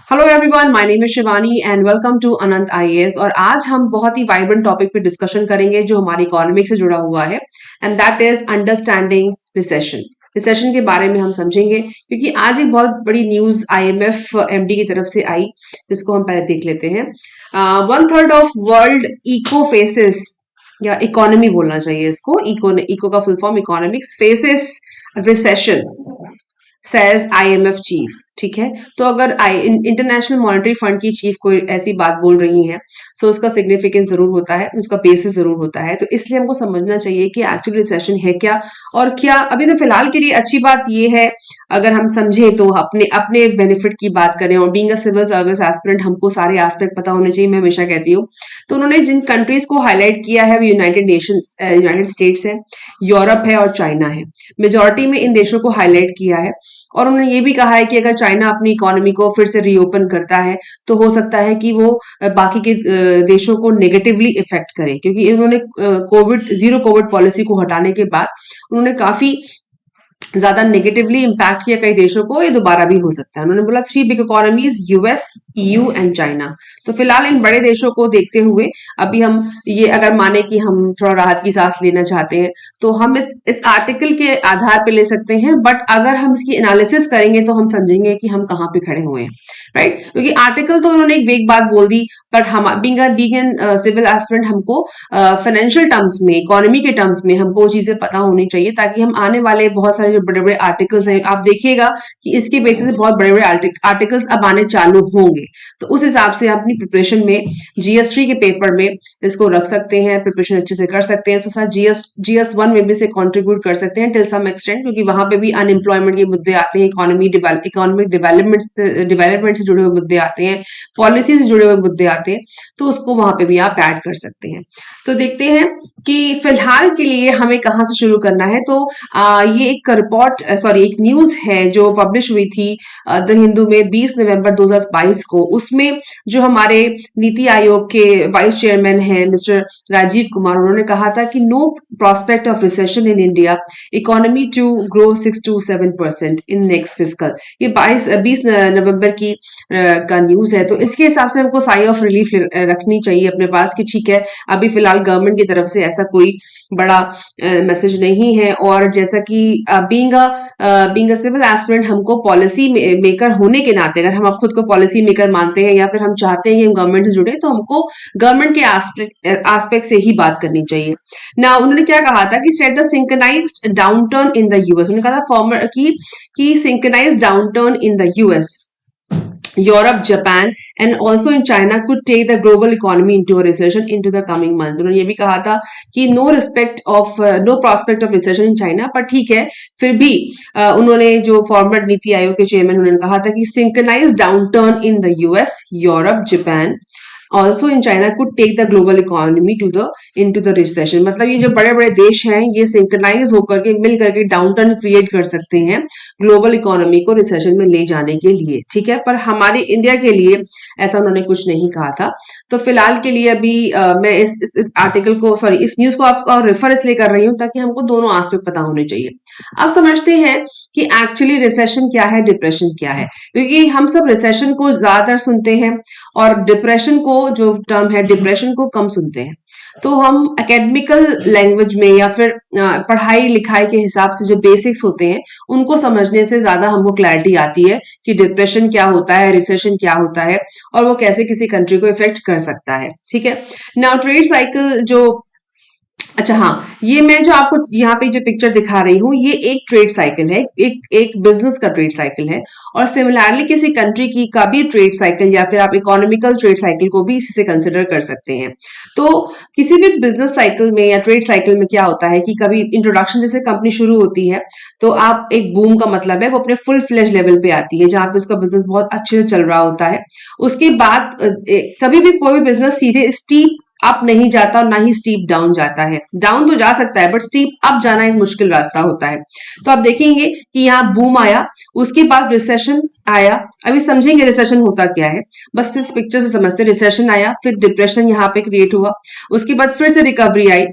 Hello everyone, my name is Shivani and welcome to Anant IAS. और आज हम बहुत ही वाइब्रेंट टॉपिक पे डिस्कशन करेंगे जो हमारी इकोनॉमिक से जुड़ा हुआ है, and that is understanding recession. Recession के बारे में हम समझेंगे क्योंकि आज एक बहुत बड़ी न्यूज आईएमएफ एमडी की तरफ से आई, जिसको हम पहले देख लेते हैं। 1/3 ऑफ वर्ल्ड इको फेसेस, या इकोनॉमी बोलना चाहिए इसको, इको का full form economics, faces recession says IMF chief. ठीक है, तो अगर इंटरनेशनल मॉनेटरी फंड की चीफ कोई ऐसी बात बोल रही है, सो उसका सिग्निफिकेंस जरूर होता है, उसका बेसिस जरूर होता है। तो इसलिए हमको समझना चाहिए कि एक्चुअल रिसेशन है क्या और क्या। अभी तो फिलहाल के लिए अच्छी बात ये है, अगर हम समझे तो अपने अपने बेनिफिट की बात करें, और being a civil service aspirant हमको सारे एस्पेक्ट पता होने चाहिए, मैं हमेशा कहती हूँ। तो उन्होंने जिन कंट्रीज को हाईलाइट किया है वो यूनाइटेड स्टेट्स है, यूरोप है और चाइना है। मेजोरिटी में इन देशों को हाईलाइट किया है, और उन्होंने ये भी कहा है कि अगर चाइना अपनी इकोनॉमी को फिर से रीओपन करता है तो हो सकता है कि वो बाकी के देशों को नेगेटिवली इफेक्ट करे, क्योंकि उन्होंने जीरो कोविड पॉलिसी को हटाने के बाद उन्होंने काफी ज्यादा नेगेटिवली इंपैक्ट किया कई देशों को। ये दोबारा भी हो सकता है। उन्होंने बोला 3 big economies, US, EU and China. तो फिलहाल इन बड़े देशों को देखते हुए अभी हम ये अगर माने कि हम थोड़ा राहत की सांस लेना चाहते हैं तो हम इस आर्टिकल के आधार पे ले सकते हैं, बट अगर हम इसकी एनालिसिस करेंगे तो हम समझेंगे कि हम कहाँ पे खड़े हुए हैं, राइट। क्योंकि आर्टिकल तो उन्होंने एक वेग बात बोल दी, बट हम बीइंग एन सिविल एस्पिरेंट हमको फाइनेंशियल टर्म्स में, इकोनॉमी के टर्म्स में हमको वो चीजें पता होनी चाहिए, ताकि हम आने वाले बहुत सारे जो बड़े बड़े आर्टिकल्स हैं, आप देखिएगा कि इसके बेसिस पे बहुत बड़े बड़े आर्टिकल्स अब आने चालू होंगे। तो उस हिसाब से अपनी प्रिपरेशन में जीएस3 के पेपर में इसको रख सकते हैं, प्रिपरेशन अच्छे से कर सकते हैं। साथ जीएस1 में भी से कंट्रीब्यूट कर सकते हैं टिल सम एक्सटेंट, क्योंकि वहां पे भी अनएम्प्लॉयमेंट के मुद्दे आते हैं, इकोनॉमिक डेवलपमेंट से जुड़े हुए मुद्दे आते हैं, पॉलिसी से जुड़े हुए मुद्दे आते हैं, तो उसको वहां पे भी आप ऐड कर सकते हैं। तो देखते हैं कि फिलहाल के लिए हमें कहाँ से शुरू करना है। तो ये एक एक न्यूज है जो पब्लिश हुई थी द हिंदू में 20 नवंबर 2022 को। उसमें जो हमारे नीति आयोग के वाइस चेयरमैन हैं मिस्टर राजीव कुमार, उन्होंने कहा था कि no prospect of recession in India, economy to grow 6 to 7% in next fiscal. ये 20 नवंबर की का न्यूज है। तो इसके हिसाब से हमको साई ऑफ रिलीफ रखनी चाहिए अपने पास कि ठीक है, अभी फिलहाल गवर्नमेंट की तरफ से ऐसा कोई बड़ा मैसेज नहीं है। और जैसा कि बीइंग अ सिविल एस्पिरेंट हमको पॉलिसी मेकर होने के नाते, अगर हम खुद को पॉलिसी मेकर मानते हैं या फिर हम चाहते हैं कि हम गवर्नमेंट से जुड़े, तो हमको गवर्नमेंट के एस्पेक्ट से ही बात करनी चाहिए ना। उन्होंने क्या कहा था कि said the synchronized downturn in the US. उन्होंने कहा था फॉर्मर की synchronized downturn in the US, Europe, Japan, and also in China could take the global economy into a recession into the coming months. उन्होंने ये भी कहा था कि no prospect of recession in China, पर ठीक है, फिर भी उन्होंने जो फॉर्मर नीति आयोग के चेयरमैन, उन्होंने कहा था कि synchronized downturn in the US, Europe, Japan, also in China could take the global economy into the recession। मतलब ये जो बड़े बड़े देश हैं ये सिंक्रोनाइज होकर के मिल करके डाउनटर्न क्रिएट कर सकते हैं ग्लोबल इकोनॉमी को रिसेशन में ले जाने के लिए, ठीक है। पर हमारे इंडिया के लिए ऐसा उन्होंने कुछ नहीं कहा था। तो फिलहाल के लिए अभी मैं इस आर्टिकल को, सॉरी, इस न्यूज को आपको रेफर इसलिए कर रही हूँ ताकि हमको दोनों एस्पेक्ट पता होने चाहिए। अब समझते हैं कि एक्चुअली रिसेशन क्या है, डिप्रेशन क्या है। क्योंकि हम सब रिसेशन को ज्यादातर सुनते हैं और डिप्रेशन को, जो टर्म है डिप्रेशन को, कम सुनते हैं। तो हम एकेडमिकल लैंग्वेज में या फिर पढ़ाई लिखाई के हिसाब से जो बेसिक्स होते हैं उनको समझने से ज्यादा हमको क्लैरिटी आती है कि डिप्रेशन क्या होता है, रिसेशन क्या होता है, और वो कैसे किसी कंट्री को इफेक्ट कर सकता है, ठीक है। नाउ ट्रेड साइकिल जो, अच्छा हाँ, ये मैं जो आपको यहाँ पे जो पिक्चर दिखा रही हूँ ये एक ट्रेड साइकिल है, एक बिजनेस का ट्रेड साइकिल है। और सिमिलरली किसी कंट्री की का भी ट्रेड साइकिल या फिर आप इकोनॉमिकल ट्रेड साइकिल को भी इससे कंसिडर कर सकते हैं। तो किसी भी बिजनेस साइकिल में या ट्रेड साइकिल में क्या होता है कि कभी इंट्रोडक्शन, जैसे कंपनी शुरू होती है तो आप एक बूम का मतलब है वो अपने फुल फ्लेज लेवल पे आती है जहां पे उसका बिजनेस बहुत अच्छे से चल रहा होता है। उसके बाद कभी भी कोई भी बिजनेस सीधे स्टीप अप नहीं जाता और ना ही स्टीप डाउन जाता है। डाउन तो जा सकता है बट स्टीप अप जाना एक मुश्किल रास्ता होता है। तो आप देखेंगे कि यहाँ बूम आया, उसके बाद रिसेशन आया। अभी समझेंगे रिसेशन होता क्या है, बस इस पिक्चर से समझते। रिसेशन आया, फिर डिप्रेशन यहाँ पे क्रिएट हुआ, उसके बाद फिर से रिकवरी आई,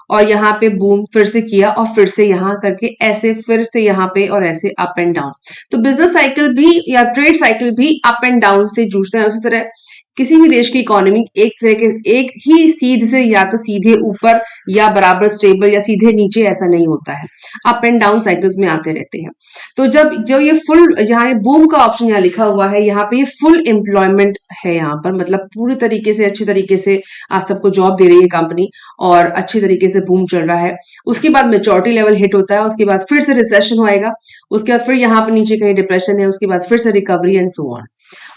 और यहाँ पे बूम फिर से किया और फिर से यहाँ करके ऐसे फिर से यहाँ पे और ऐसे अप एंड डाउन। तो बिजनेस साइकिल भी या ट्रेड साइकिल भी अप एंड डाउन से जूझते हैं। उसी तरह किसी भी देश की इकोनॉमी एक तरह के एक ही सीध से या तो सीधे ऊपर या बराबर स्टेबल या सीधे नीचे ऐसा नहीं होता है, अप एंड डाउन साइकिल्स में आते रहते हैं। तो जब जो ये फुल यहाँ ये बूम का ऑप्शन यहाँ लिखा हुआ है, यहाँ पे ये फुल एम्प्लॉयमेंट है, यहाँ पर मतलब पूरी तरीके से अच्छे तरीके से आज सबको जॉब दे रही है कंपनी और अच्छे तरीके से बूम चल रहा है। उसके बाद मेच्योरिटी लेवल हिट होता है, उसके बाद फिर से रिसेशन होएगा, उसके बाद फिर यहाँ पे नीचे कहीं डिप्रेशन है, उसके बाद फिर से रिकवरी एंड सो ऑन।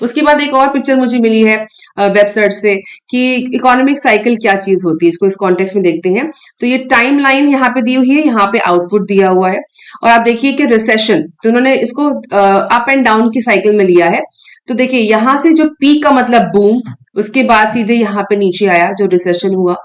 उसके बाद एक और पिक्चर मुझे मिली है वेबसाइट से कि इकोनॉमिक साइकिल क्या चीज होती है, इसको इस कॉन्टेक्स्ट में देखते हैं। तो ये टाइम लाइन यहाँ पे दी हुई है, यहाँ पे आउटपुट दिया हुआ है और आप देखिए कि रिसेशन, तो उन्होंने इसको अप एंड डाउन की साइकिल में लिया है। तो देखिए यहाँ से जो पीक का मतलब बूम, उसके बाद सीधे यहाँ पे नीचे आया जो रिसेशन हुआ।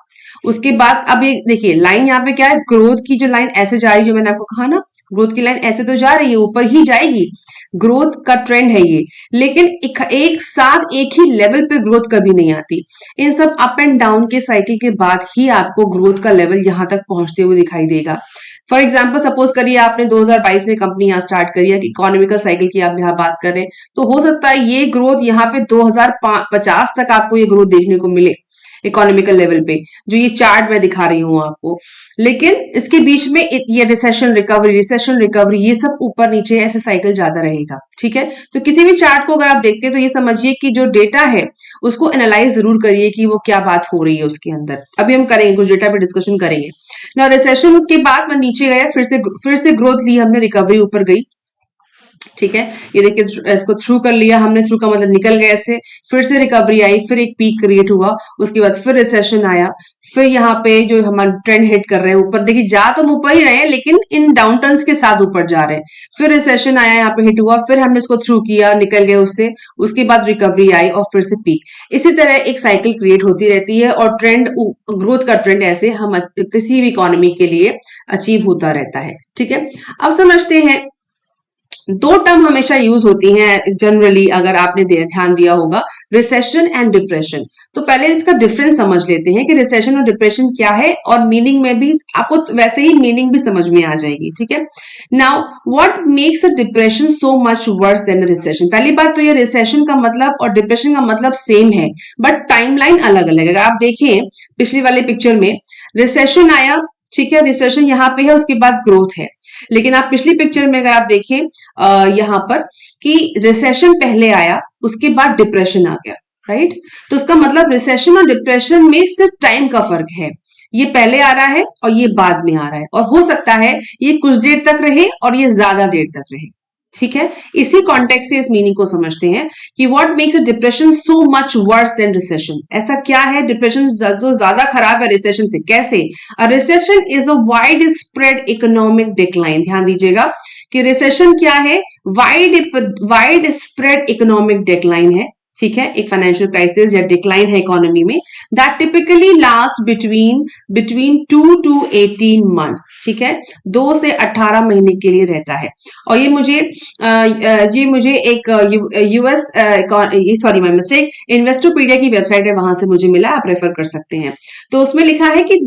उसके बाद अब ये देखिए लाइन यहाँ पे क्या है, ग्रोथ की जो लाइन ऐसे जा रही है, जो मैंने आपको कहा ना ग्रोथ की लाइन ऐसे तो जा रही है, ऊपर ही जाएगी, ग्रोथ का ट्रेंड है ये। लेकिन एक साथ एक ही लेवल पे ग्रोथ कभी नहीं आती। इन सब अप एंड डाउन के साइकिल के बाद ही आपको ग्रोथ का लेवल यहां तक पहुंचते हुए दिखाई देगा। फॉर एग्जाम्पल सपोज करिए आपने 2022 में कंपनी यहाँ स्टार्ट करी है, इकोनॉमिकल साइकिल की आप यहाँ बात करें, तो हो सकता है ये ग्रोथ यहाँ पे 2050 तक आपको ये ग्रोथ देखने को मिले इकोनॉमिकल लेवल पे, जो ये चार्ट मैं दिखा रही हूँ आपको। लेकिन इसके बीच में ये रिसेशन रिकवरी ये सब ऊपर नीचे ऐसे साइकिल ज्यादा रहेगा। ठीक है, तो किसी भी चार्ट को अगर आप देखते हैं तो ये समझिए कि जो डेटा है उसको एनालाइज जरूर करिए कि वो क्या बात हो रही है उसके अंदर। अभी हम करेंगे, कुछ डेटा पे डिस्कशन करेंगे ना। रिसेशन के बाद मैं नीचे गया, फिर से ग्रोथ ली हमने, रिकवरी ऊपर गई। ठीक है, ये देखिए इसको थ्रू कर लिया हमने, थ्रू का मतलब निकल गया ऐसे, फिर से रिकवरी आई, फिर एक पीक क्रिएट हुआ, उसके बाद फिर रिसेशन आया, फिर यहाँ पे जो हमारा ट्रेंड हिट कर रहे हैं ऊपर, देखिए जा तो हम ऊपर ही रहे हैं लेकिन इन डाउन टर्न्स के साथ ऊपर जा रहे हैं। फिर रिसेशन आया, यहाँ पे हिट हुआ, फिर हमने इसको थ्रू किया, निकल गए उससे, उसके बाद रिकवरी आई और फिर से पीक। इसी तरह एक साइकिल क्रिएट होती रहती है और ट्रेंड, ग्रोथ का ट्रेंड ऐसे हम किसी भी इकोनॉमी के लिए अचीव होता रहता है। ठीक है, अब समझते हैं दो टर्म हमेशा यूज होती हैं जनरली, अगर आपने ध्यान दिया होगा, रिसेशन एंड डिप्रेशन। तो पहले इसका डिफरेंस समझ लेते हैं कि रिसेशन और डिप्रेशन क्या है, और मीनिंग में भी आपको वैसे ही मीनिंग भी समझ में आ जाएगी। ठीक है, now what makes a depression so much worse than recession. पहली बात तो ये रिसेशन का मतलब और डिप्रेशन का मतलब सेम है, बट टाइमलाइन अलग अलग है। अगर आप देखें पिछली वाले पिक्चर में रिसेशन आया, ठीक है, रिसेशन यहाँ पे है, उसके बाद ग्रोथ है। लेकिन आप पिछली पिक्चर में अगर आप देखें यहाँ पर कि रिसेशन पहले आया, उसके बाद डिप्रेशन आ गया, राइट। तो उसका मतलब रिसेशन और डिप्रेशन में सिर्फ टाइम का फर्क है, ये पहले आ रहा है और ये बाद में आ रहा है, और हो सकता है ये कुछ देर तक रहे और ये ज्यादा देर तक रहे। ठीक है, इसी कॉन्टेक्स्ट से इस मीनिंग को समझते हैं कि what makes a depression so much worse than recession. ऐसा क्या है डिप्रेशन जो ज्यादा खराब है रिसेशन से, कैसे? अ recession is a wide spread economic decline. ध्यान दीजिएगा कि रिसेशन क्या है, वाइड स्प्रेड इकोनॉमिक डिक्लाइन है। ठीक है, एक फाइनेंशियल क्राइसिस या डिक्लाइन है इकोनॉमी में, that typically last between 2 to 18 months. ठीक है, 2 से 18 महीने के लिए रहता है। और ये मुझे एक US sorry my mistake, Investopedia की वेबसाइट है, वहां से मुझे मिला, आप रेफर कर सकते हैं। तो उसमें लिखा है कि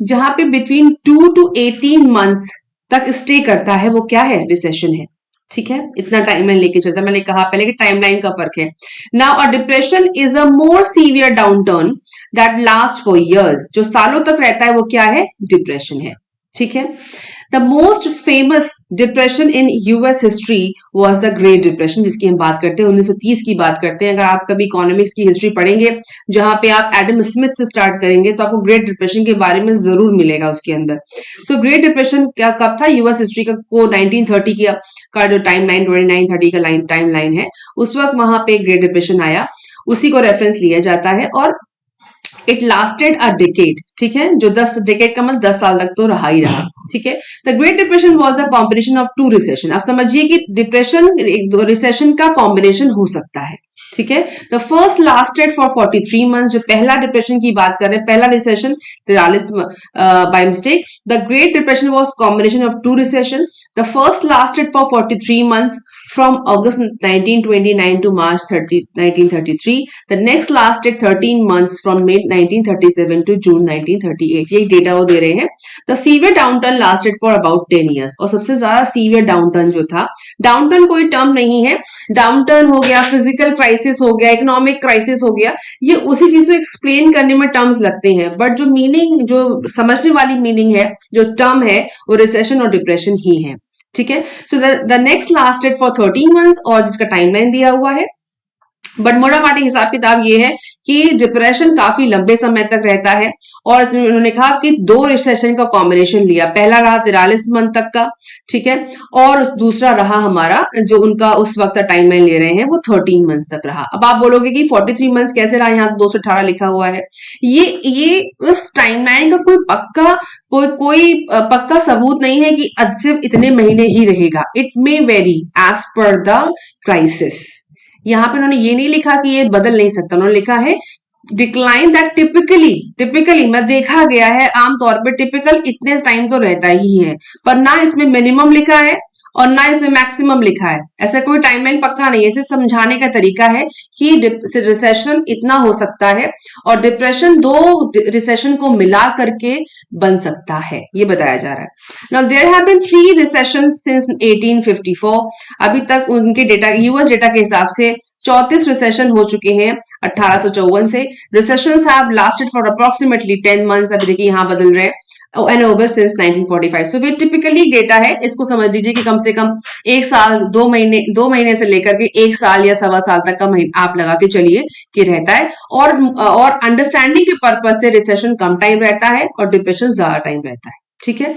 जहां पे बिटवीन 2 to 18 मंथ्स तक स्टे करता है, वो क्या है, रिसेशन है। ठीक है, इतना टाइम लाइन लेके चलता, मैंने कहा पहले कि टाइमलाइन का फर्क है। Now a depression is a more severe downturn that last for years. जो सालों तक रहता है वो क्या है, डिप्रेशन है। ठीक है, the most famous depression in US history was the great depression, जिसकी हम बात करते हैं 1930 की बात करते हैं। अगर आप कभी इकोनॉमिक्स की हिस्ट्री पढ़ेंगे जहां पे आप एडम स्मिथ से स्टार्ट करेंगे तो आपको ग्रेट डिप्रेशन के बारे में जरूर मिलेगा उसके अंदर। सो ग्रेट डिप्रेशन कब था, यूएस हिस्ट्री को 1930 का जो टाइम लाइन 2930 का टाइम लाइन है, उस वक्त वहां पे ग्रेट डिप्रेशन आया, उसी को रेफरेंस लिया जाता है, और इट लास्टेड अ डिकेड। ठीक है, जो 10 डिकेड का मतलब 10 साल तक तो रहा ही रहा। ठीक है, the great depression was a combination of 2 recession. आप समझिए कि डिप्रेशन एक रिसेशन का कॉम्बिनेशन हो सकता है। ठीक है, the first lasted for 43 months. जो पहला डिप्रेशन की बात कर रहे हैं, पहला recession 43 by mistake, the great depression was combination of 2 recession. The first lasted for 43 months from August 1929 to March 1933. The next lasted 13 months from May 1937 to June 1938. ये data वो दे रहे हैं. The severe downturn lasted for about 10 years. और सबसे ज्यादा severe downturn जो था, downturn कोई टर्म नहीं है, डाउनटर्न हो गया, फिजिकल क्राइसिस हो गया, इकोनॉमिक क्राइसिस हो गया, ये उसी चीज को एक्सप्लेन करने में टर्म्स लगते हैं, बट जो मीनिंग, जो समझने वाली मीनिंग है, जो टर्म है, वो रिसेशन और डिप्रेशन ही है. ठीक है. So the next lasted for 13 months और जिसका टाइमलाइन दिया हुआ है. बट मोटा माटी हिसाब किताब ये है कि डिप्रेशन काफी लंबे समय तक रहता है और उन्होंने कहा कि 2 रिसेशन का कॉम्बिनेशन लिया. पहला रहा 43 मंथ तक का, ठीक है, और दूसरा रहा हमारा जो उनका उस वक्त टाइमलाइन ले रहे हैं वो 13 मंथ्स तक रहा. अब आप बोलोगे कि 43 मंथ्स कैसे रहा, यहाँ 218 लिखा हुआ है. ये उस टाइमलाइन का कोई पक्का सबूत नहीं है कि सिर्फ इतने महीने ही रहेगा. It may vary as per the crisis. यहाँ पे उन्होंने ये नहीं लिखा कि ये बदल नहीं सकता, उन्होंने लिखा है डिक्लाइन दैट टिपिकली मैं देखा गया है, आमतौर पे टिपिकल इतने टाइम तो रहता ही है, पर ना इसमें मिनिमम लिखा है और ना इसमें मैक्सिमम लिखा है. ऐसा कोई टाइमलाइन पक्का नहीं है. इसे समझाने का तरीका है कि रिसेशन इतना हो सकता है और डिप्रेशन 2 रिसेशन को मिला करके बन सकता है, ये बताया जा रहा है. Now there have been 3 recessions since 1854. अभी तक उनके डेटा, यूएस डेटा के हिसाब से 34 रिसेशन हो चुके हैं 1854 से. Recessions have lasted for approximately 10 months. अभी देखिए यहाँ बदल रहे हैं. And over since 1945. So way typically data है, इसको समझ लीजिए कि कम से कम 1 साल 2 महीने से लेकर के 1 साल या सवा साल तक का आप लगा के चलिए कि रहता है. और अंडरस्टैंडिंग के पर्पज से रिसेशन कम टाइम रहता है और डिप्रेशन ज्यादा टाइम रहता है. ठीक है.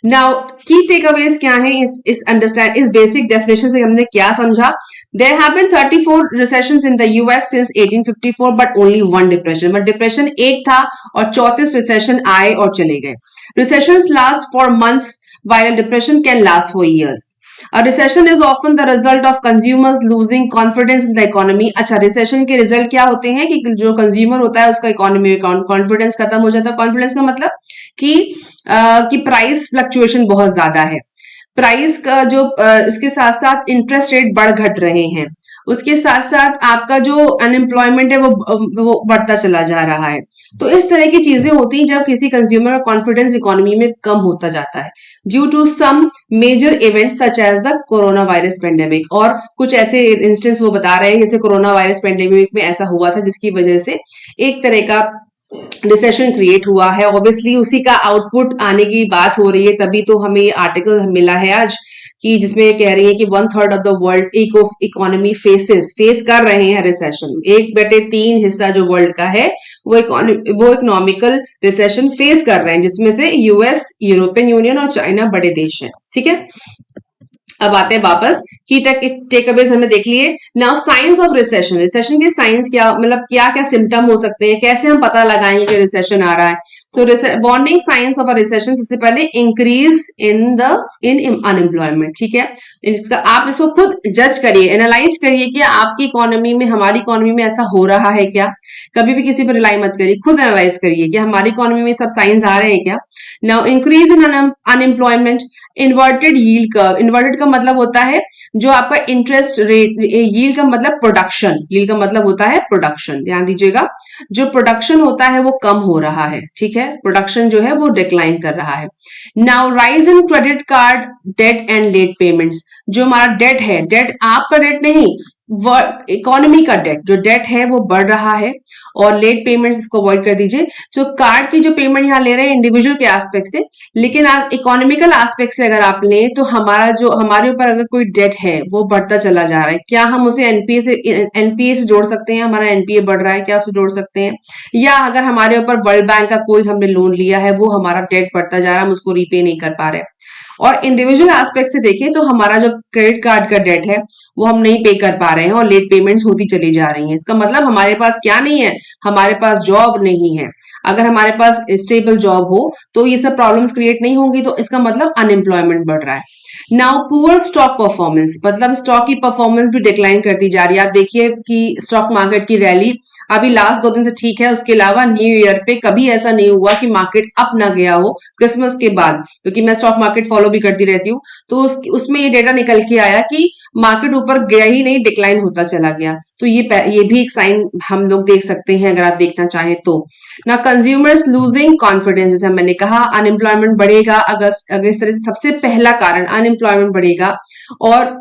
नाउ की टेकअवेज क्या है इस बेसिक डेफिनेशन से हमने क्या समझा. There have been 34 recessions in the US since 1854, but only 1 depression. But depression एक था और 34 recession आए और चले गए. Recessions last for months, while depression can last for years. A recession is often the result of consumers losing confidence in the economy. अच्छा, recession के result क्या होते हैं कि जो कंज्यूमर होता है उसका इकोनॉमी में कॉन्फिडेंस खत्म हो जाता है. कॉन्फिडेंस का मतलब कि प्राइस फ्लक्चुएशन बहुत ज्यादा है. प्राइस का जो इसके साथ साथ इंटरेस्ट रेट बढ़ घट रहे हैं, उसके साथ साथ आपका जो अनएम्प्लॉयमेंट है वो बढ़ता चला जा रहा है. तो इस तरह की चीजें होती हैं जब किसी कंज्यूमर का कॉन्फिडेंस इकोनॉमी में कम होता जाता है due to some major event such as the corona virus pandemic. और कुछ ऐसे इंस्टेंस वो बता रहे हैं जैसे कोरोना वायरस पेंडेमिक में ऐसा हुआ था जिसकी वजह से एक तरह का रिसेशन क्रिएट हुआ है. ऑब्वियसली उसी का आउटपुट आने की बात हो रही है, तभी तो हमें ये आर्टिकल मिला है आज कि जिसमें कह रही है कि 1/3 of the world economy face कर रहे हैं रिसेशन. 1/3 हिस्सा जो वर्ल्ड का है वो इकोनॉमिकल रिसेशन फेस कर रहे हैं, जिसमें से यूएस, यूरोपियन यूनियन और चाइना बड़े देश हैं. ठीक है. अब आते हैं वापस की टेकअवेज हमने देख लिए. Now science of recession. Recession के साइंस क्या, मतलब क्या क्या सिम्टम हो सकते हैं, कैसे हम पता लगाएंगे कि रिसेशन आ रहा है. So warning signs of a recession, सबसे पहले इंक्रीज इन अनएम्प्लॉयमेंट. ठीक है. इसका आप इसको खुद जज करिए, एनालाइज करिए कि आपकी इकोनॉमी में, हमारी इकोनॉमी में ऐसा हो रहा है क्या. कभी भी किसी पर रिलाई मत करिए, खुद एनालाइज करिए कि हमारी इकोनॉमी में सब साइंस आ रहे हैं क्या. Now increase in unemployment. Inverted yield curve. Inverted का मतलब होता है जो आपका इंटरेस्ट रेट. यील्ड का मतलब प्रोडक्शन. यील्ड का मतलब होता है प्रोडक्शन. ध्यान दीजिएगा, जो प्रोडक्शन होता है वो कम हो रहा है. ठीक है. प्रोडक्शन जो है वो डिक्लाइन कर रहा है. Now rise in credit card debt and late payments. जो हमारा डेट है, डेट आपका डेट नहीं, इकोनॉमी का डेट, जो डेट है वो बढ़ रहा है. और लेट पेमेंट्स इसको अवॉइड कर दीजिए. जो कार्ड की जो पेमेंट यहाँ ले रहे हैं इंडिविजुअल के एस्पेक्ट से, लेकिन आप इकोनॉमिकल एस्पेक्ट से अगर आप लें तो हमारे ऊपर अगर कोई डेट है वो बढ़ता चला जा रहा है, क्या हम उसे एनपीए से जोड़ सकते हैं. हमारा एनपीए बढ़ रहा है, क्या उसे जोड़ सकते हैं. या अगर हमारे ऊपर वर्ल्ड बैंक का कोई हमने लोन लिया है, वो हमारा डेट बढ़ता जा रहा है, हम उसको रीपे नहीं कर पा रहे. और इंडिविजुअल एस्पेक्ट से देखें तो हमारा जो क्रेडिट कार्ड का डेट है वो हम नहीं पे कर पा रहे हैं और लेट पेमेंट्स होती चली जा रही हैं. इसका मतलब हमारे पास क्या नहीं है, हमारे पास जॉब नहीं है. अगर हमारे पास स्टेबल जॉब हो तो ये सब प्रॉब्लम्स क्रिएट नहीं होंगी. तो इसका मतलब अनएम्प्लॉयमेंट बढ़ रहा है. नाउ पुअर स्टॉक परफॉर्मेंस, मतलब स्टॉक की परफॉर्मेंस भी डिक्लाइन करती जा रही है. आप देखिए कि स्टॉक मार्केट की रैली अभी लास्ट 2 दिन से ठीक है, उसके अलावा न्यू ईयर पे कभी ऐसा नहीं हुआ कि मार्केट अप ना गया हो क्रिसमस के बाद, क्योंकि मैं स्टॉक मार्केट फॉलो भी करती रहती हूँ. तो उसमें ये डेटा निकल के आया कि मार्केट ऊपर गया ही नहीं, डिक्लाइन होता चला गया। तो ये भी एक साइन हम लोग देख सकते हैं अगर आप देखना चाहें तो। ना कंज्यूमर्स लूजिंग कॉन्फिडेंस, जैसे मैंने कहा अनएम्प्लॉयमेंट बढ़ेगा, अगर इस तरह से सबसे पहला कारण अनएम्प्लॉयमेंट बढ़ेगा और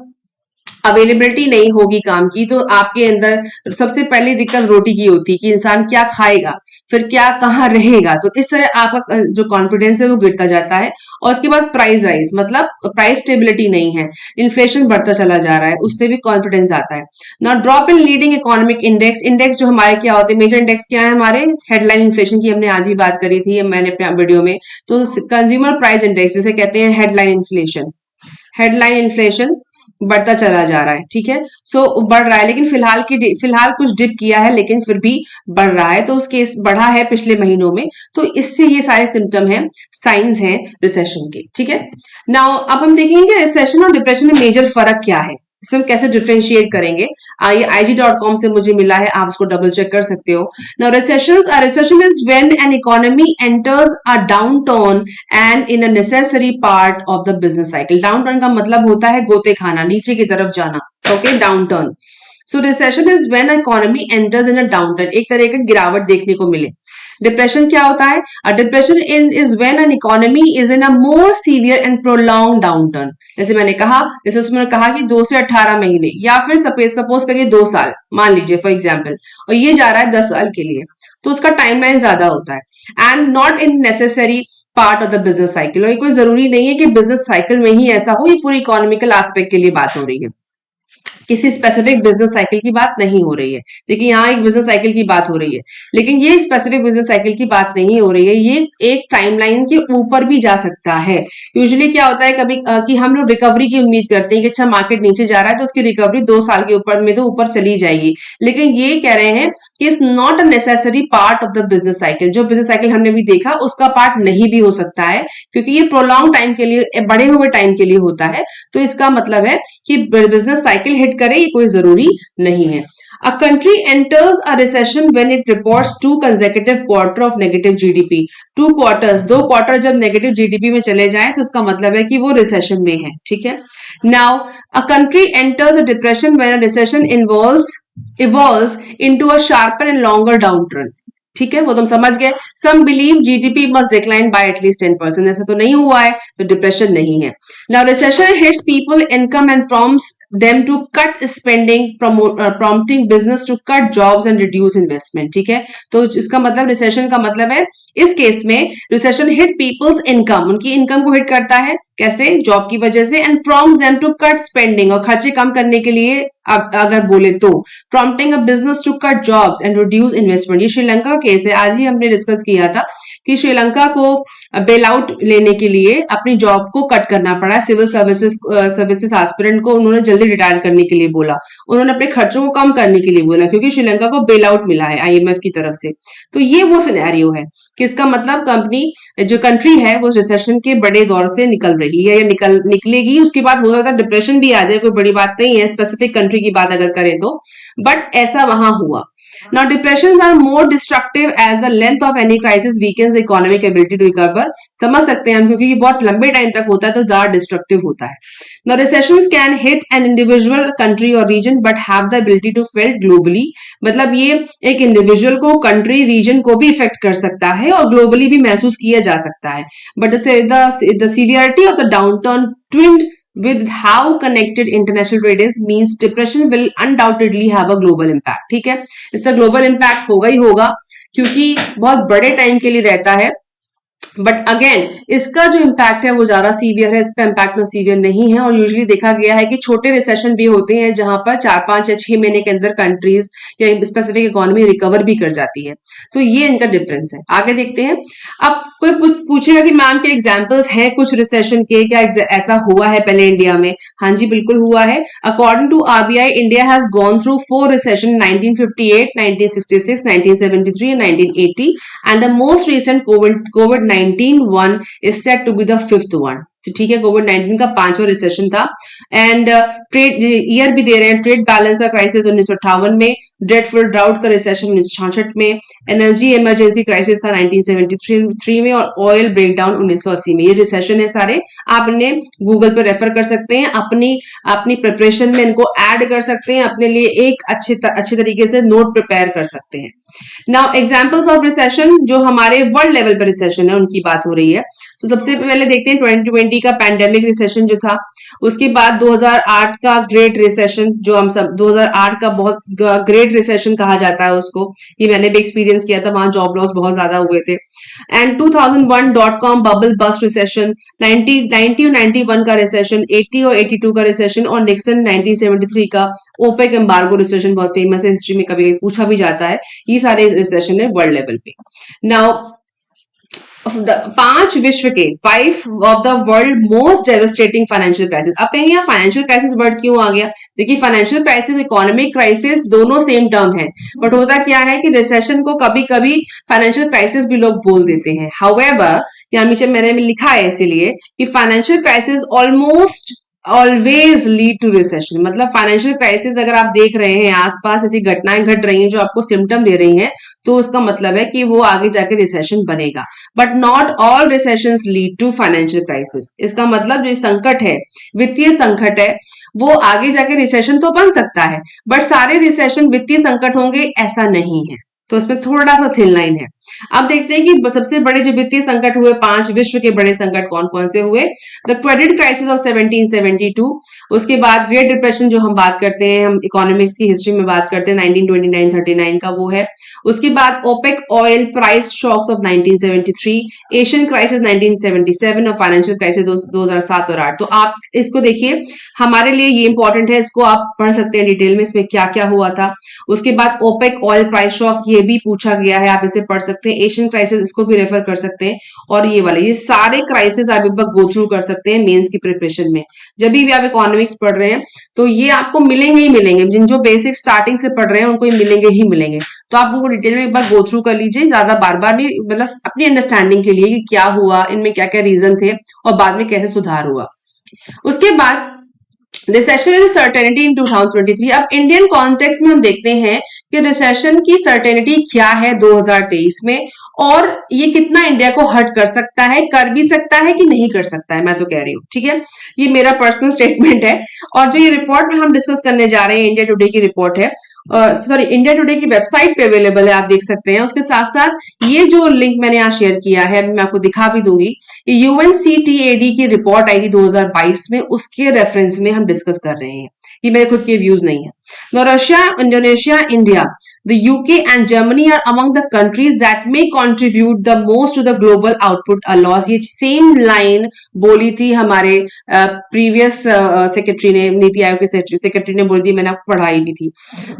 अवेलेबिलिटी नहीं होगी काम की, तो आपके अंदर सबसे पहली दिक्कत रोटी की होती है कि इंसान क्या खाएगा, फिर क्या कहाँ रहेगा। तो इस तरह आपका जो कॉन्फिडेंस है वो गिरता जाता है। और उसके बाद प्राइस राइज, मतलब प्राइस स्टेबिलिटी नहीं है, इन्फ्लेशन बढ़ता चला जा रहा है, उससे भी कॉन्फिडेंस आता है ना। Drop in leading economic index, index जो हमारे क्या होते हैं, मेजर इंडेक्स क्या है हमारे, हेडलाइन इन्फ्लेशन की हमने आज ही बात करी थी मैंने अपने वीडियो में। तो कंज्यूमर प्राइस इंडेक्स जिसे कहते हैं हेडलाइन इन्फ्लेशन, हेडलाइन इन्फ्लेशन बढ़ता चला जा रहा है, ठीक है। सो बढ़ रहा है, लेकिन फिलहाल कुछ डिप किया है, लेकिन फिर भी बढ़ रहा है। तो उस केस बढ़ा है पिछले महीनों में, तो इससे ये सारे सिम्टम हैं, साइंस हैं रिसेशन के, ठीक है। नाउ अब हम देखेंगे रिसेशन और डिप्रेशन में मेजर फर्क क्या है, इसे हम कैसे डिफरेंशिएट करेंगे। ये IG.com से मुझे मिला है, आप उसको डबल चेक कर सकते हो। Now recession is when an economy enters a downturn and in a necessary part of the business cycle. downturn का मतलब होता है गोते खाना, नीचे की तरफ जाना, okay, downturn. So recession is when economy enters in a downturn, एक तरह का गिरावट देखने को मिले। डिप्रेशन क्या होता है, a depression is when an economy is in a more severe and prolong downturn. जैसे मैंने कहा, जैसे उसमें कहा कि 2 से 18 महीने या फिर सपोज करिए 2 साल मान लीजिए फॉर एग्जाम्पल, और ये जा रहा है 10 साल के लिए, तो उसका टाइमलाइन ज्यादा होता है। And not in necessary part of the business cycle, और ये कोई जरूरी नहीं है कि बिजनेस साइकिल में ही ऐसा हो, ये पूरी इकोनॉमिकल एस्पेक्ट के लिए बात हो रही है, किसी स्पेसिफिक बिजनेस साइकिल की बात नहीं हो रही है। देखिए यहाँ एक बिजनेस साइकिल की बात हो रही है, लेकिन ये स्पेसिफिक बिजनेस साइकिल की बात नहीं हो रही है, ये एक टाइमलाइन के ऊपर भी जा सकता है। यूजुअली क्या होता है कभी कि हम लोग रिकवरी की उम्मीद करते हैं कि अच्छा मार्केट नीचे जा रहा है तो उसकी रिकवरी 2 साल के ऊपर में तो ऊपर चली जाएगी, लेकिन ये कह रहे हैं कि it's not a necessary part of the business cycle. जो बिजनेस साइकिल हमने भी देखा उसका पार्ट नहीं भी हो सकता है, क्योंकि ये प्रोलॉन्ग टाइम के लिए, बढ़े हुए टाइम के लिए होता है। तो इसका मतलब है कि बिजनेस साइकिल हिट करे ये कोई जरूरी नहीं है। A country enters a recession when it reports 2 consecutive quarter of negative GDP. 2 quarters, 2 quarter जब नेगेटिव जीडीपी में चले जाएं तो इसका मतलब है कि वो रिसेशन में है, ठीक है। Now, a country enters a depression when a recession evolves into a sharper and longer downturn. ठीक है, वो तुम समझ गए। Some believe GDP must decline by at least 10%, ऐसा तो नहीं हुआ है, तो डिप्रेशन नहीं है। Now recession hits people income and prompts them to cut spending, prompting business to cut jobs and reduce investment, ठीक है। तो इसका मतलब रिसेशन का मतलब है इस केस में रिसेशन हिट पीपल्स इनकम, उनकी इनकम को हिट करता है, कैसे, जॉब की वजह से, and prompts them to cut spending, और खर्चे कम करने के लिए अगर बोले तो prompting a business to cut jobs and reduce investment। ये श्रीलंका का केस है, आज ही हमने डिस्कस किया था कि श्रीलंका को बेल आउट लेने के लिए अपनी जॉब को कट करना पड़ा, सिविल सर्विसेज एस्पिरेंट को उन्होंने जल्दी रिटायर करने के लिए बोला, उन्होंने अपने खर्चों को कम करने के लिए बोला, क्योंकि श्रीलंका को बेल आउट मिला है IMF की तरफ से। तो ये वो सिनेरियो है कि इसका मतलब कंपनी जो कंट्री है वो रिसेशन के बड़े दौर से निकल रही है या निकलेगी। उसके बाद हो सकता है डिप्रेशन भी आ जाए, कोई बड़ी बात नहीं है स्पेसिफिक कंट्री की बात अगर करें तो, बट ऐसा वहां हुआ। Now, depressions are more destructive as the length of any crisis weakens the economic ability to recover. समझ सकते हैं हम, क्योंकि ये बहुत लंबे टाइम तक होता है तो ज्यादा डिस्ट्रक्टिव होता है। Now, recessions can hit an individual country or region but have the ability to felt globally. मतलब ये एक इंडिविजुअल को, कंट्री, रीजन को भी इफेक्ट कर सकता है और ग्लोबली भी महसूस किया जा सकता है। But the severity of the downturn twinned with how connected international trade is means depression will undoubtedly have a global impact, ठीक है। इसका ग्लोबल इम्पैक्ट होगा ही होगा, क्योंकि बहुत बड़े टाइम के लिए रहता है, बट अगेन इसका जो इम्पैक्ट है वो ज्यादा सीवियर है, इसका इम्पैक्ट सीवियर नहीं है। और यूजुअली देखा गया है कि छोटे रिसेशन भी होते हैं जहां पर 4, 5 या 6 महीने के अंदर कंट्रीज या स्पेसिफिक इकोनॉमी रिकवर भी कर जाती है। तो ये इनका डिफरेंस है। आगे देखते हैं। अब कोई पूछेगा कि मैम के एग्जाम्पल्स हैं कुछ रिसेशन के, क्या ऐसा हुआ है पहले इंडिया में? हाँ जी, बिल्कुल हुआ है। According to RBI, India has gone through 4 recession, 1958, 1966, 1973 and 1980, and the most recent COVID-19 one is said to be the 5th one. ठीक है, कोविड-19 का 5वां रिसेशन था। एंड ट्रेड ईयर भी दे रहे हैं, ट्रेड बैलेंस का क्राइसिस 1958 में, ड्रेडफुल ड्राउट का रिसेशन 1966 में, एनर्जी इमरजेंसी क्राइसिस था 1973 में, और ऑयल ब्रेकडाउन 1980 में। ये रिसेशन है सारे, आप इन्हें गूगल पे रेफर कर सकते हैं, अपनी प्रिपरेशन में इनको ऐड कर सकते हैं, अपने लिए एक अच्छे तरीके से नोट प्रिपेयर कर सकते हैं। नाउ एग्जांपल्स ऑफ रिसेशन, जो हमारे वर्ल्ड लेवल पर रिसेशन है उनकी बात हो रही है। तो सबसे पहले देखते हैं 2020 का पैंडेमिक रिसेशन जो था, उसके बाद 2008 का ग्रेट रिसेशन, जो हम सब 2008 का बहुत ग्रेट रिसेशन कहा जाता है उसको, ये मैंने भी एक्सपीरियंस किया था, वहां जॉब लॉस बहुत ज्यादा हुए थे। And 2001 .com bubble bust recession, 90 और 91 का रिसेशन, 80 और 82 का रिसेशन, और निक्सन 1973 का ओपेक एम्बार्गो रिसेशन बहुत फेमस है, हिस्ट्री में कभी कभी पूछा भी जाता है। ये सारे रिसेशन है वर्ल्ड लेवल पे। नाउ 5 विश्व के 5 of the world most devastating financial crisis. अब कहेंगे यहाँ फाइनेंशियल क्राइसिस वर्ड क्यों आ गया? देखिए, फाइनेंशियल क्राइसिस, इकोनॉमिक क्राइसिस दोनों सेम टर्म है, बट होता क्या है कि रिसेशन को कभी कभी फाइनेंशियल क्राइसिस भी लोग बोल देते हैं। हाउएवर, यहाँ नीचे मैंने लिखा है इसीलिए कि financial crisis almost always lead to recession. मतलब फाइनेंशियल क्राइसिस अगर आप देख रहे हैं आसपास ऐसी घटनाएं घट रही हैं जो आपको सिम्टम दे रही हैं, तो उसका मतलब है कि वो आगे जाके रिसेशन बनेगा। But not all recessions lead to financial crisis. इसका मतलब जो संकट है, वित्तीय संकट है, वो आगे जाके रिसेशन तो बन सकता है, बट सारे रिसेशन वित्तीय संकट होंगे ऐसा नहीं है। तो इसमें थोड़ा सा थिन लाइन है। अब देखते हैं कि सबसे बड़े जो वित्तीय संकट हुए, 5 विश्व के बड़े संकट कौन कौन से हुए। द क्रेडिट क्राइसिस ऑफ 1772, उसके बाद ग्रेट डिप्रेशन जो हम बात करते हैं, हम इकोनॉमिक्स की हिस्ट्री में बात करते हैं, 1929-39 का वो है। उसके बाद OPEC oil price shocks of 1973, Asian crisis 1977, और फाइनेंशियल क्राइसिस 2007 और 8। तो आप इसको देखिए, हमारे लिए ये इंपॉर्टेंट है, इसको आप पढ़ सकते हैं डिटेल में, इसमें क्या क्या हुआ था। उसके बाद ओपेक ऑयल प्राइस शॉक, ये भी पूछा गया है, आप इसे पढ़ सकते हैं। एशियन क्राइसिस, इसको भी रेफर कर सकते हैं। और ये वाले, ये सारे क्राइसिस आप एक बार गो थ्रू कर सकते हैं मेंस की प्रिपरेशन में। जब भी आप इकोनॉमिक्स पढ़ रहे हैं तो ये आपको मिलेंगे ही मिलेंगे, जिन जो बेसिक स्टार्टिंग से पढ़ रहे हैं उनको ये मिलेंगे ही मिलेंगे। तो आप उनको डिटेल में एक बार गो थ्रू कर लीजिए, ज्यादा बार बार नहीं, मतलब अपनी अंडरस्टैंडिंग के लिए कि क्या हुआ, इनमें क्या क्या रीजन थे और बाद में कैसे सुधार हुआ। उसके बाद रिसेशन इज सर्टेनिटी इन 2023। अब इंडियन कॉन्टेक्स्ट में हम देखते हैं कि रिसेशन की सर्टेनिटी क्या है 2023 में, और ये कितना इंडिया को हर्ट कर सकता है, कर भी सकता है कि नहीं कर सकता है, मैं तो कह रही हूँ। ठीक है, ये मेरा पर्सनल स्टेटमेंट है। और जो ये रिपोर्ट में हम डिस्कस करने जा रहे हैं, इंडिया टुडे की रिपोर्ट है, सॉरी इंडिया टुडे की वेबसाइट पे अवेलेबल है, आप देख सकते हैं। उसके साथ साथ ये जो लिंक मैंने यहाँ शेयर किया है, मैं आपको दिखा भी दूंगी, UNCTAD की रिपोर्ट आई थी 2022 में, उसके रेफरेंस में हम डिस्कस कर रहे हैं, ये मेरे खुद के व्यूज नहीं है। Now, Russia, Indonesia, India, the UK and Germany are among the countries that may contribute the most to the global output loss। ये सेम लाइन बोली थी हमारे प्रीवियस सेक्रेटरी ने, नीति आयोग के सेक्रेटरी ने बोली थी, मैंने आपको पढ़ाई भी थी।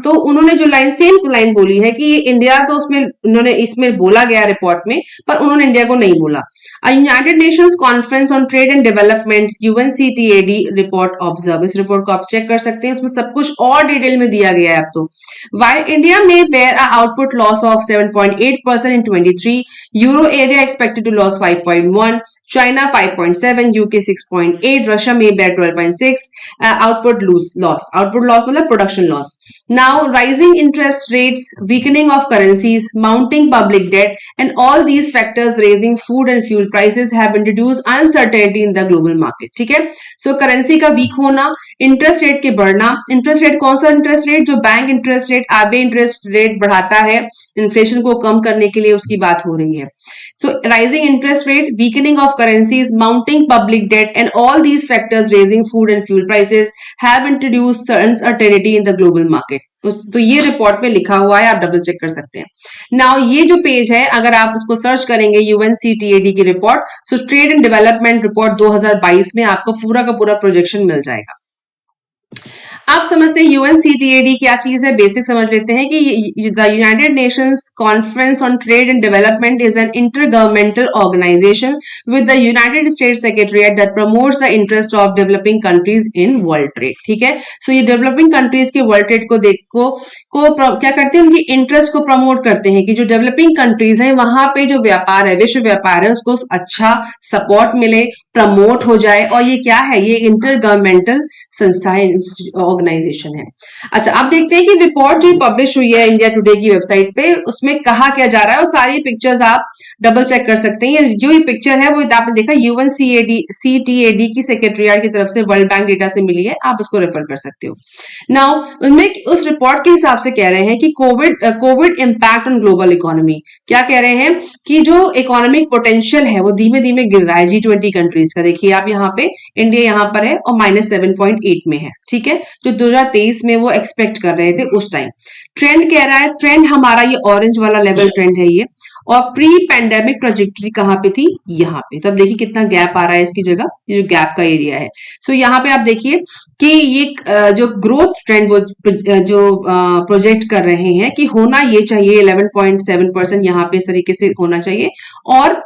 तो उन्होंने जो लाइन, सेम लाइन बोली है कि इंडिया, तो उसमें उन्होंने, इसमें बोला गया रिपोर्ट में, पर उन्होंने इंडिया को नहीं बोला। United Nations conference on trade and development, UNCTAD report observe, इस रिपोर्ट को आप चेक कर सकते हैं, उसमें सब कुछ और डिटेल में दिया गया है। अब तो while India may bear a output loss of 7.8% in 23, Euro area expected to lose 5.1, China 5.7, UK 6.8, Russia may bear 12.6 output loss मतलब production loss. Now, rising interest rates, weakening of currencies, mounting public debt, and all these factors raising food and fuel prices have introduced uncertainty in the global market. ठीक है, so currency का week होना, interest rate के बढ़ना, interest rate कौन सा interest rate, जो bank interest rate, RBI interest rate बढ़ाता है इन्फ्लेशन को कम करने के लिए, उसकी बात हो रही है। So rising interest rate, weakening of currencies, mounting public debt, and all these factors raising food and fuel prices have introduced uncertainty in the global market. तो ये रिपोर्ट में लिखा हुआ है, आप डबल चेक कर सकते हैं। नाउ ये जो पेज है, अगर आप उसको सर्च करेंगे UNCTAD की report, so trade and development report 2022 में आपको पूरा का पूरा प्रोजेक्शन मिल जाएगा। आप समझते हैं UNCTAD क्या चीज है, बेसिक समझ लेते हैं कि the United Nations conference on trade and development is an intergovernmental organization with the United State secretariat that promotes the interest of developing countries in world trade. ठीक है, सो ये डेवलपिंग कंट्रीज के world trade को क्या करते हैं, उनकी interest को प्रमोट करते हैं कि जो डेवलपिंग कंट्रीज हैं वहां पे जो व्यापार है, विश्व व्यापार है, उसको अच्छा सपोर्ट मिले, प्रमोट हो जाए। और ये क्या है, ये इंटर गवर्नमेंटल संस्था है, ऑर्गेनाइजेशन है। अच्छा, आप देखते हैं कि रिपोर्ट जो पब्लिश हुई है इंडिया टुडे की वेबसाइट पे, उसमें कहा क्या जा रहा है और सारी पिक्चर्स आप डबल चेक कर सकते हैं। ये जो ये पिक्चर है वो आपने देखा UNCTAD की सेक्रेटरीट की तरफ से वर्ल्ड बैंक डेटा से मिली है, आप उसको रेफर कर सकते हो। नाउ उनमें उस रिपोर्ट के हिसाब से कह रहे हैं कि Covid impact on global economy, क्या कह रहे हैं कि जो इकोनॉमिक पोटेंशियल है वो धीमे धीमे गिर रहा है G20 कंट्रीज का। देखिए आप यहाँ पे, इंडिया यहाँ पर है और -7.8 में है, ठीक है, जो 2023 में वो एक्सपेक्ट कर रहे थे उस टाइम। ट्रेंड कह रहा है, ट्रेंड हमारा ये ऑरेंज वाला लेवल ट्रेंड है ये, और प्री पैंडेमिक ट्रेजेक्टरी कहां पे थी, यहाँ पे। तो अब देखिए कितना गैप आ रहा है इसकी जगह, ये जो गैप का एरिया है। सो यहाँ पे आप देखिए कि ये जो ग्रोथ ट्रेंड वो जो प्रोजेक्ट कर रहे हैं कि होना ये चाहिए 11.7% यहाँ पे इस तरीके से होना चाहिए। और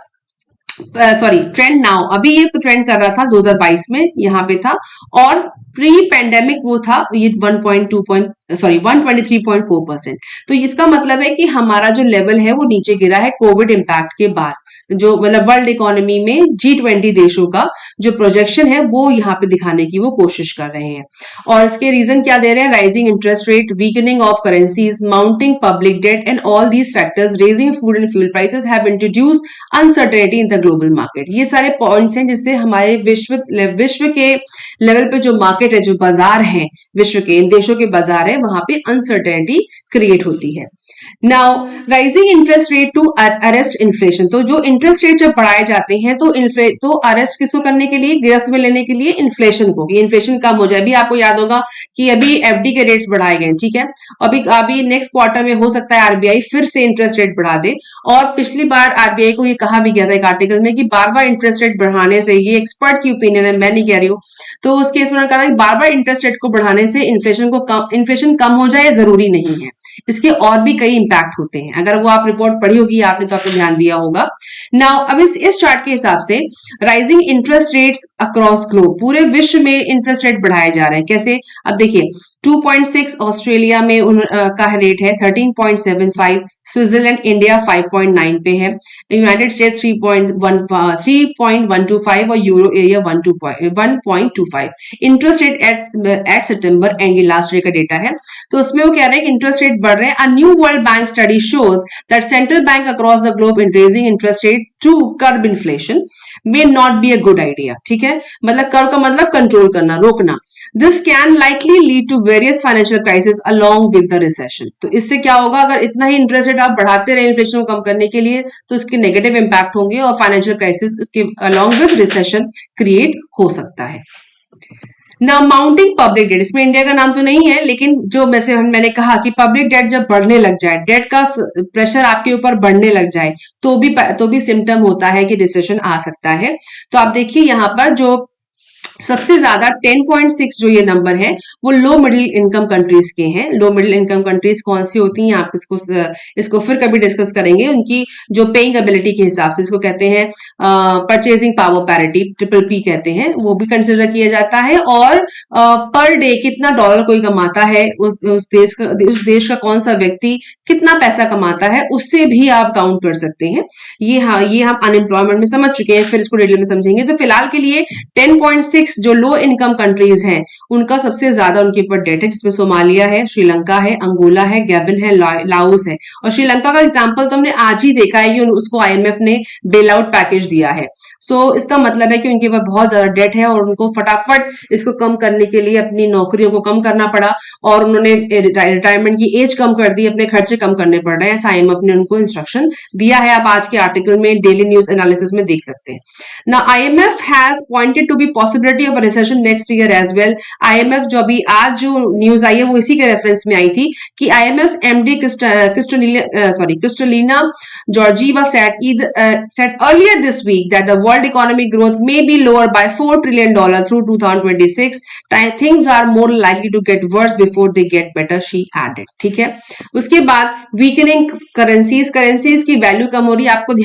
सॉरी, ट्रेंड नाउ, अभी ये ट्रेंड कर रहा था 2022 में यहाँ पे था, और प्री पैंडेमिक वो था ये 123.4%। तो इसका मतलब है कि हमारा जो लेवल है वो नीचे गिरा है कोविड इम्पैक्ट के बाद। जो मतलब वर्ल्ड इकोनॉमी में G20 देशों का जो प्रोजेक्शन है वो यहाँ पे दिखाने की वो कोशिश कर रहे हैं। और इसके रीजन क्या दे रहे हैं, rising interest rate, weakening of currencies, mounting public debt and all these factors raising food and fuel prices have introduce uncertainty in the global market. ये सारे पॉइंट्स हैं जिससे हमारे विश्व के लेवल पे जो मार्केट है, जो बाजार है, विश्व के इन देशों के बाजार है, वहां पे अनसर्टेनिटी क्रिएट होती है। Now rising interest rate to arrest inflation, तो जो इंटरेस्ट रेट जब बढ़ाए जाते हैं तो अरेस्ट किसको करने के लिए, गिरफ्त में लेने के लिए इन्फ्लेशन को, ये इन्फ्लेशन कम हो जाए। अभी आपको याद होगा कि अभी एफडी के रेट्स बढ़ाए गए, ठीक है, अभी नेक्स्ट क्वार्टर में हो सकता है आरबीआई फिर से इंटरेस्ट रेट बढ़ा दे। और पिछली बार आरबीआई को ये कहा भी गया था एक आर्टिकल में कि बार बार इंटरेस्ट रेट बढ़ाने से, ये एक्सपर्ट की ओपिनियन है, मैं नहीं कह रही हूँ, तो उस केस में कहा था कि बार बार इंटरेस्ट रेट को बढ़ाने से इन्फ्लेशन कम हो जाए जरूरी नहीं है, इसके और भी कई इंपैक्ट होते हैं। अगर वो आप रिपोर्ट पढ़ी होगी आपने तो आपको ध्यान दिया होगा। नाउ अब इस चार्ट के हिसाब से rising interest rates across globe, पूरे विश्व में इंटरेस्ट रेट बढ़ाए जा रहे हैं। कैसे, अब देखिए 2.6 ऑस्ट्रेलिया में का रेट है, 13.75 स्विट्जरलैंड, इंडिया 5.9 पे है, यूनाइटेड स्टेट्स 3.125 और euro area 1.25 interest rate at सितंबर एंड, ये लास्ट ईयर का डेटा है। तो उसमें वो कह रहे हैं कि इंटरेस्ट रेट बढ़ रहे हैं। A new World Bank study shows that central bank across the globe in raising interest rate to curb inflation may not be a good idea, ठीक है, मतलब कर्ब का मतलब कंट्रोल करना, रोकना। This can likely lead to various financial crisis along with the recession. तो इससे क्या होगा, अगर इतना ही इंटरेस्ट रेट आप बढ़ाते रहे इन्फ्लेशन को कम करने के लिए तो इसके नेगेटिव इंपैक्ट होंगे और फाइनेंशियल क्राइसिस इसके अलोंग विद रिसेशन क्रिएट हो सकता है। ना माउंटिंग पब्लिक डेट, इसमें इंडिया का नाम तो नहीं है, लेकिन जो मैंने कहा कि पब्लिक डेट जब बढ़ने लग जाए, डेट का प्रेशर आपके ऊपर बढ़ने लग जाए तो भी सिम्टम होता है कि रिसेशन आ सकता है। तो आप देखिए यहाँ पर जो सबसे ज्यादा 10.6 जो ये नंबर है वो लो मिडिल इनकम कंट्रीज के हैं। लो मिडिल इनकम कंट्रीज कौन सी होती हैं, आप इसको फिर कभी डिस्कस करेंगे। उनकी जो पेइंग एबिलिटी के हिसाब से, इसको कहते हैं परचेजिंग पावर पैरिटी, PPP कहते हैं, वो भी कंसिडर किया जाता है। और पर डे कितना डॉलर कोई कमाता है, उस देश का कौन सा व्यक्ति कितना पैसा कमाता है, उससे भी आप काउंट कर सकते हैं। ये हम अनएम्प्लॉयमेंट में समझ चुके हैं, फिर इसको डिटेल में समझेंगे। तो फिलहाल के लिए 10.6 जो लो इनकम कंट्रीज हैं उनका सबसे ज्यादा उनके ऊपर डेट है, जिसमें सोमालिया है, श्रीलंका है, अंगोला है, गैबन है, लाओस है। और श्रीलंका का एग्जांपल तो हमने आज ही देखा है कि उसको IMF ने बेल आउट पैकेज दिया है। सो इसका मतलब है कि उनके पास बहुत ज्यादा डेट है और उनको फटाफट इसको कम करने के लिए अपनी नौकरियों को कम करना पड़ा और उन्होंने रिटायरमेंट की एज कम कर दी, अपने खर्चे कम करने पड़ रहे हैं। IMF ने उनको इंस्ट्रक्शन दिया है, आप आज के आर्टिकल में डेली न्यूज एनालिसिस में देख सकते हैं ना। IMF has pointed to be possibility of recession next year as well. IMF जो अभी आज जो न्यूज आई है वो इसी के रेफरेंस में आई थी कि IMF MD Kristalina Georgieva said earlier this week that the world economic growth may be lower by $4 trillion through 2026. Things are more likely to get worse before they get better, she added. ठीक है, उसके बाद weakening currencies की value कम हो रही है। आपने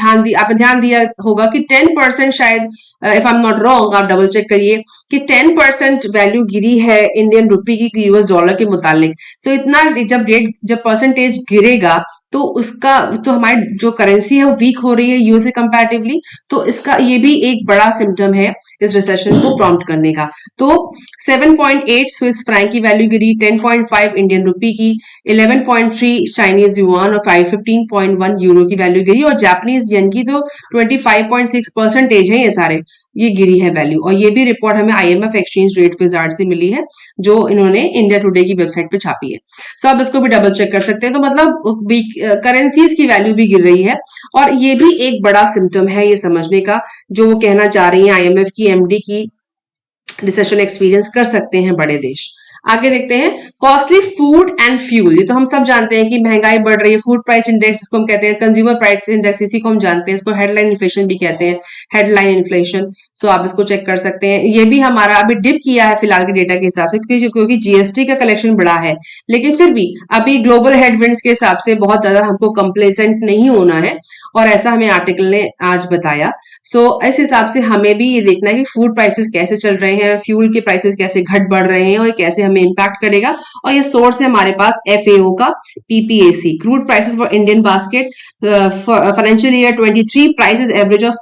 ध्यान दिया होगा कि 10% शायद, if I am not wrong, आप डबल चेक करिए, कि 10% वैल्यू गिरी है इंडियन रुपी की यूएस डॉलर के मुतालिक। सो इतना जब परसेंटेज गिरेगा तो उसका तो हमारी जो करेंसी है वो वीक हो रही है यूएस से कंपैरेटिवली, तो इसका ये भी एक बड़ा सिम्टम है इस रिसेशन को प्रॉम्प्ट करने का। तो 7.8 स्विस फ्रैंक की वैल्यू गिरी, 10.5 इंडियन रुपी की, 11.3 चाइनीज युआन और 15.1 यूरो की वैल्यू गिरी, और जापानीज येन की तो 25.6% है, ये सारे ये गिरी है वैल्यू। और ये भी रिपोर्ट हमें आईएमएफ एक्सचेंज रेट विजार्ड से मिली है, जो इन्होंने इंडिया टुडे की वेबसाइट पे छापी है। सो आप इसको भी डबल चेक कर सकते हैं। तो मतलब करेंसीज की वैल्यू भी गिर रही है, और ये भी एक बड़ा सिम्टम है ये समझने का, जो वो कहना चाह रही है आईएमएफ की एमडी की रिसेशन एक्सपीरियंस कर सकते हैं बड़े देश। आगे देखते हैं कॉस्टली फूड एंड फ्यूल। ये तो हम सब जानते हैं कि महंगाई बढ़ रही है, फूड प्राइस इंडेक्स इसको हम कहते हैं, कंज्यूमर प्राइस इंडेक्स इसी को हम जानते हैं, इसको हेडलाइन इन्फ्लेशन भी कहते हैं, हेडलाइन इन्फ्लेशन। सो आप इसको चेक कर सकते हैं। ये भी हमारा अभी डिप किया है फिलहाल के डेटा के हिसाब से, क्योंकि जीएसटी का कलेक्शन बढ़ा है, लेकिन फिर भी अभी ग्लोबल हेडविंड्स के हिसाब से बहुत ज्यादा हमको कंप्लेसेंट नहीं होना है, और ऐसा हमें आर्टिकल ने आज बताया। सो इस हिसाब से हमें भी ये देखना है कि फूड प्राइसेस कैसे चल रहे हैं, फ्यूल के प्राइसेस कैसे घट बढ़ रहे हैं, और कैसे हमें इम्पैक्ट करेगा। और ये सोर्स है हमारे पास एफएओ का PPAC, crude prices for Indian basket financial year 23 prices average of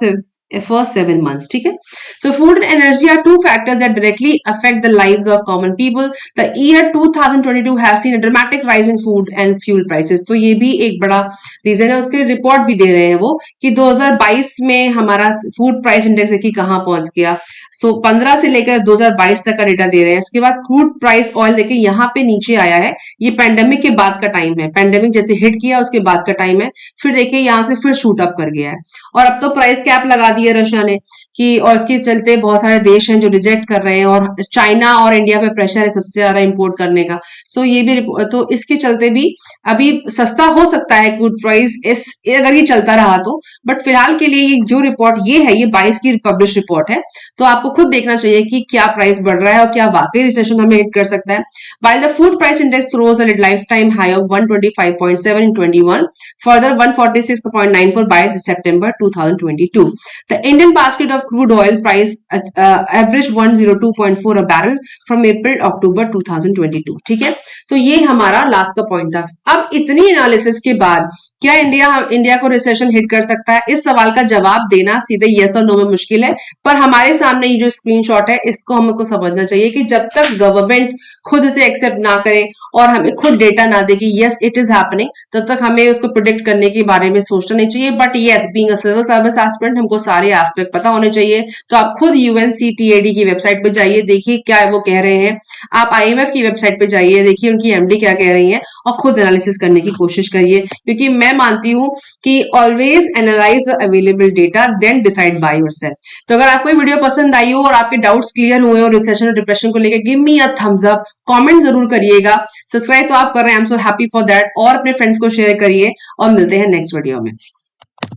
first 7 months. ठीक है, so food and energy are two factors that directly affect the lives of common people. The year 2022 has seen a dramatic rise in food and fuel prices. तो ये भी एक बड़ा reason है। उसके report भी दे रहे हैं वो कि 2022 में हमारा फूड प्राइस इंडेक्स देखिए कहाँ पहुंच गया। सो 15 से लेकर 2022 तक का डेटा दे रहे हैं। उसके बाद क्रूड प्राइस ऑयल देखिए यहाँ पे नीचे आया है, ये पैंडेमिक के बाद का टाइम है, पैंडेमिक जैसे हिट किया उसके बाद का टाइम है, फिर देखिए यहाँ से फिर शूट अप कर गया है। और अब तो प्राइस कैप लगा दी है रशिया ने कि, और इसके चलते बहुत सारे देश हैं जो रिजेक्ट कर रहे हैं, और चाइना और इंडिया पे प्रेशर है सबसे ज्यादा इंपोर्ट करने का। सो ये भी तो इसके चलते भी अभी सस्ता हो सकता है क्रूड प्राइस इस अगर ये चलता रहा तो, बट फिलहाल के लिए जो रिपोर्ट ये है, ये 22 की पब्लिश रिपोर्ट है, तो आपको खुद देखना चाहिए कि क्या प्राइस बढ़ रहा है और क्या वाकई रिसेशन हमें हिट कर सकता है। While the food price index rose at a lifetime high of 125.7 in 21, further 146.94 by September 2022. The Indian basket of crude oil price averaged 102.4 a barrel from April October 2022. ठीक है, तो ये हमारा लास्ट का पॉइंट था। अब इतनी एनालिसिस के बाद क्या इंडिया को रिसेशन हिट कर सकता है? इस सवाल का जवाब देना सीधे यस और नो में मुश्किल है, पर हमारे सामने ये जो स्क्रीनशॉट है इसको हमको समझना चाहिए कि जब तक गवर्नमेंट खुद इसे एक्सेप्ट ना करे और हमें खुद डेटा ना दे कि यस इट इज हैपनिंग, तब तक हमें उसको प्रिडिक्ट करने के बारे में सोचना नहीं चाहिए। But yes, being a civil service aspirant हमको सारे एस्पेक्ट पता होने चाहिए। तो आप खुद यूएनसीटीएडी की वेबसाइट पे जाइए, देखिए क्या वो कह रहे हैं। आप आईएमएफ की वेबसाइट पे जाइए, देखिए उनकी एमडी क्या कह रही है, और खुद एनालिसिस करने की कोशिश करिए, क्योंकि मैं मानती हूं कि always analyse the available data then decide by yourself. तो अगर आपको ये वीडियो पसंद आई हो और आपके डाउट्स क्लियर हुए हो रिसेशन और डिप्रेशन को लेकर, give me a thumbs up, comment जरूर करिएगा। सब्सक्राइब तो आप कर रहे हैं, I am so happy for that, और अपने फ्रेंड्स को शेयर करिए, और मिलते हैं नेक्स्ट वीडियो में।